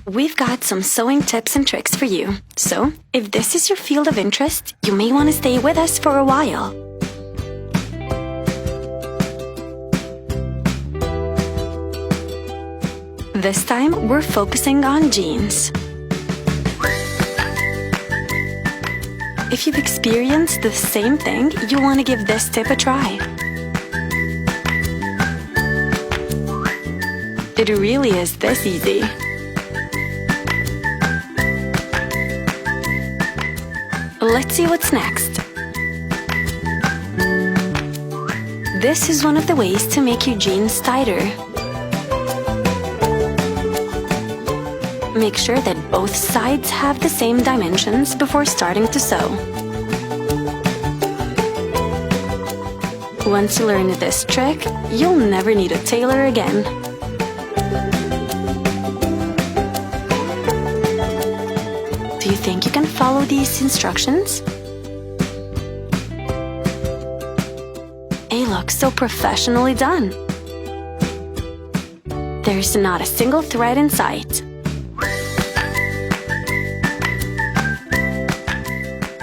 We've got some sewing tips and tricks for you. So, if this is your field of interest, you may want to stay with us for a while. This time, we're focusing on jeans. If you've experienced the same thing, you want to give this tip a try. It really is this easy. Let's see what's next. This is one of the ways to make your jeans tighter. Make sure that both sides have the same dimensions before starting to sew. Once you learn this trick, you'll never need a tailor again. Do you think you can follow these instructions? It looks so professionally done. There's not a single thread in sight.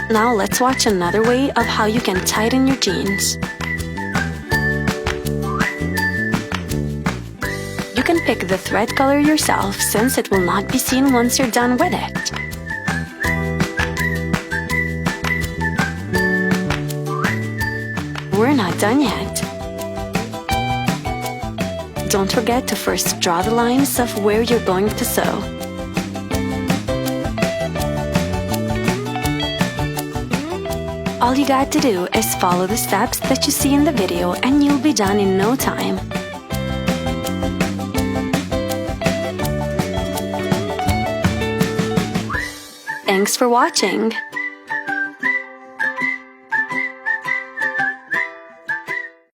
Now let's watch another way of how you can tighten your jeans. You can pick the thread color yourself since it will not be seen once you're done with it. We're not done yet. Don't forget to first draw the lines of where you're going to sew. All you got to do is follow the steps that you see in the video and you'll be done in no time. Thanks for watching!